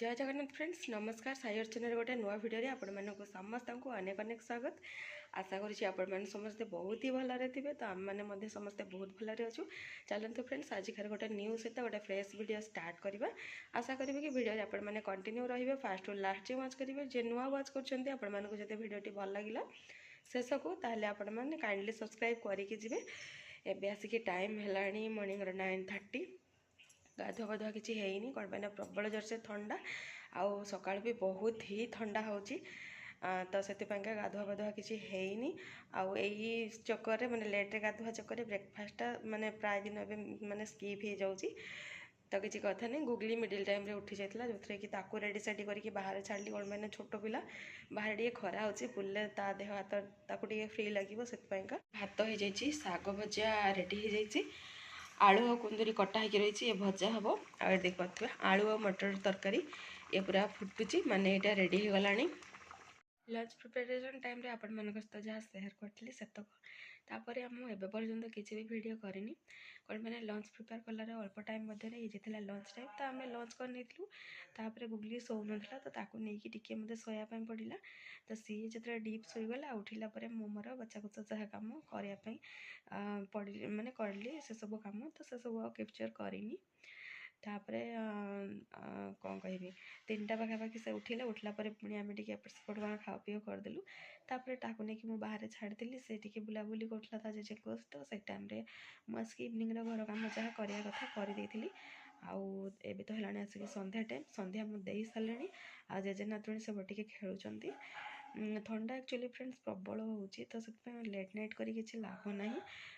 जय जगन्नाथ फ्रेंड्स नमस्कार साई अर्चना गोटे नुआ भिडियो आपण मानक समस्त को अनेक अनेक स्वागत। आशा करुँची आपण समस्ते बहुत ही भलरे थे तो आम मैंने समस्ते बहुत भलरे अच्छु। चलते फ्रेंड्स आज गोटे न्यू सहित गोटे फ्रेश वीडियो स्टार्ट करवा। आशा करी कि वीडियो आपण मैंने कंटिन्यू रे फास्ट टू लास्ट वाच करेंगे। जे नुआ वाच कर भिडियो भल लगे शेष को ताहले आपण मैंने काइंडली सब्सक्राइब करके एबे आसिक टाइम है मॉर्निंग 9:30 गाधुआ गाधुआ किसी है कौन पाई प्रबल जोर से ठंडा आउ सका भी बहुत ही ठंडा हो तो से गाधुआ गाधुआ किसी है आउ यही चक्कर माने लेट्रे गाधुआ चक्कर ब्रेकफास्टा माने प्राय दिन माने स्किप हो जाऊँगी तो किसी कथा नहीं। गुगली मिडिल टाइम रे उठी जाता जो थे कि रेडी सेडी करके बाहर छाड़ी कौन मैंने छोट पिला बाहर टे खरा हो बुले ता देह हाथ ताकू फ्री लगे से भात हो जाइए शाग भजा रेडी हो जाइए आलू और कुंदरी कटा होकर रही ये भजा हम आ देखिए आलू और मटर तरकारी ये पूरा फुटुची माने यहाँ रेडी हो गला। लंच प्रिपरेशन टाइम रे आपण मान सहित जहाँ सेयार करी से तापर मुझे पर्यटन किसी भी वीडियो करनी कौन मैंने लंच प्रिपेयर कलार अल्प टाइम ये लंच टाइम तो आम लंच कर गुगली शो ना तो नहीं टी मत शोयापी पड़ा तो सी जो डीप शोगला उठला मो मोर बचा कुचा जहाँ कम करने पड़ी माने करली से सब कम तो से सब कैप्चर करनी तापर कौन कह 3टा पाखापाखि से उठला पुणी आम टे एपट सेपट कौन खाओ पीओ करदेलु तापर ताकू नहीं मुझे बाहर छाड़ी से टी बुलाबुली करा जेजे को तो से टाइम मुझे इवनिंग घर कम जहाँ करवा कथा करदे आउ एबे तो है आसिक संध्या टाइम संध्या मुझे सारे आ जेजे नातुणी सब टे खेलुंट ठंडा एक्चुअली फ्रेंड्स प्रबल हो तो लेट नाइट करी किसी लाभ ना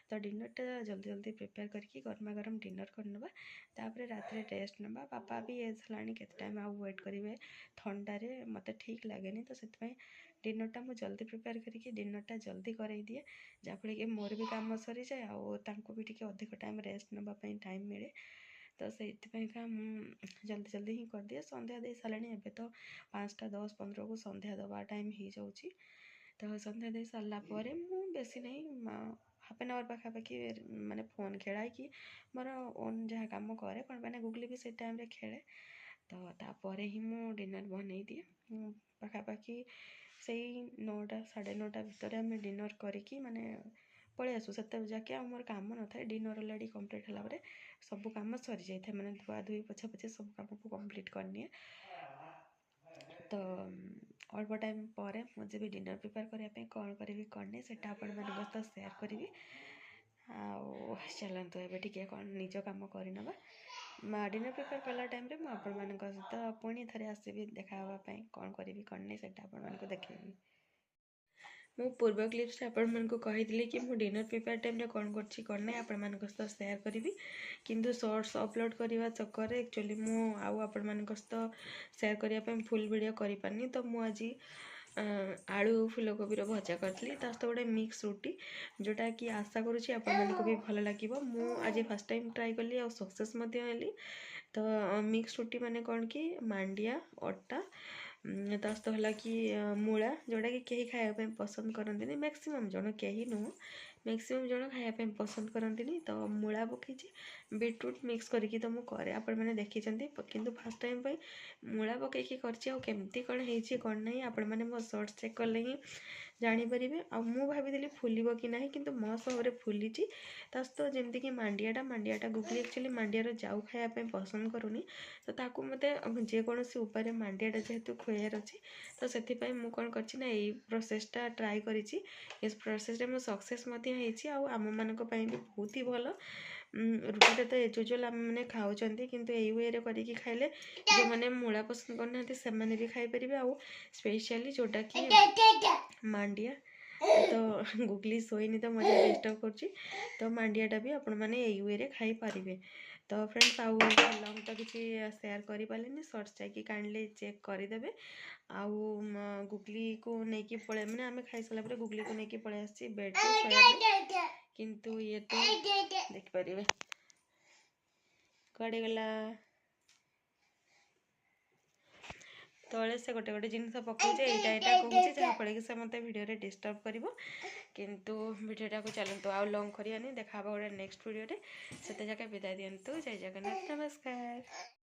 तो डिनरटा जल्दी जल्दी प्रिपेयर करके गरमा गरम डिनर करनवा तापर रात रेस्ट ना पापा भी एज है के टाइम आउ वेट करेंगे ठंडारे मत ठीक लगे तो से डिनरटा मुझे जल्दी प्रिपेयर करके डिनरटा जल्दी कर दिए जहाँफल कि मोर भी काम सरी जाए आउ भी टी अधिक टाइम रेस्ट नापी टाइम मिले तो से जल्दी जल्दी ही कर दिए संध्या दे सारे एवं तो 5टा 10 15 को संध्या दबा टाइम हो जाऊँगी तो संध्या दे सारापर बेसी नहीं हाफ एन आवर पाखापाखि माने फोन खेला कि मोर ओन जहाँ कम करे कौन मैंने गुगली भी से टाइम रे खेले तो तापर ही मु डिनर बनई दिए पाखापाखि से 9टा 9:30 भितर आम डिनर करी माने पलि आसू से जाके मोर कम न था डिनर अलरेडी कंप्लीट है सब कम सरी जाए मैंने धुआ धुई पोछा पोछी सब कम को कंप्लीट करनी तो अल्प टाइम पर मुझे भी डिनर प्रिपेयर करने कौन करी कौन नहीं से आप सेयार करी चलतु ए कौन निज कम करनवा डिनर प्रिपेयर कला टाइम मुझे सहित पुणी थे आसबि देखापी कौन करी कौन नहीं से आपको देखेबी। मु पूर्व क्लिप्स आपको कही कि मु डिनर प्रिपेयर टाइम रे कौन करना आपण सहित सेयार करी किंतु शॉर्ट्स अपलोड करने चक्कर एक्चुअली मु सेयार करने फुल वीडियो कर पारनी तो मुझे आलू फूलकोबी भजा करी सहित गोटे मिक्स रुटी जोटा कि आशा करुँची आपको भी भल लगे। मु आज फर्स्ट टाइम ट्राई कली और सक्सेस तो मिक्स रुटी माने कौन कि मांडिया अटा सहित है कि मूला जोटा कि कहीं खायापी पसंद करती मैक्सिमम जन कहीं नुह मैक्सिमम जन खायापी पसंद करती तो मूला पकई बीटरूट मिक्स करके तो मुझे आपण मैंने देखी किंतु फर्स्ट टाइम मूला पकईकी करमती कौन है कौन नहीं आपण मैंने मो शॉर्ट्स चेक कले ही जानीपर आु भाई फुल कि ना कि मो सब फुली तो जमती कि मांडियाटा गुगली एक्चुअली मांडियार जाऊ खायापी पसंद करूनी तो ताकू मत जेकोसी उपाय मांडियाटा जेहेतु खुआर अच्छी तो से कौन करना यही प्रोसेसटा ट्राए करी प्रोसेस रे सक्सेस आम मान भी बहुत ही भल रुटीटा तो एज यूजुअल आम मैंने खाऊँ किंतु यही वे करके खाइले जो मैंने मूला पसंद करना से भी खाईपर आउ स्पेशली जोटा कि मांडिया तो गुगली सोईनी तो मजा डिस्टर्ब कर तो मांडियाटा भी आपण मैंने यही वे खाई पारे तो फ्रेंड्स आउ लंग तो किसी सेयार कर पारे सर्ट्स जाकि काइंडली चेक करदे आउ गुगली को लेकिन पड़े मैंने आम खाई सारा गुगली को लेकिन पड़े आसी बेड किंतु ये तो देखिपारे कड़े गला तले से गोटे गोटे जिन पकाऊे यहाँ कहूँ जहाँफल कि से मत भिडियो डिस्टर्ब कर किंतु भिडियोटा को चलतु आउ लंग करनी देखा गोटे नेक्स्ट वीडियो से जाके विदाय दिंतु। जय जगन्नाथ नमस्कार।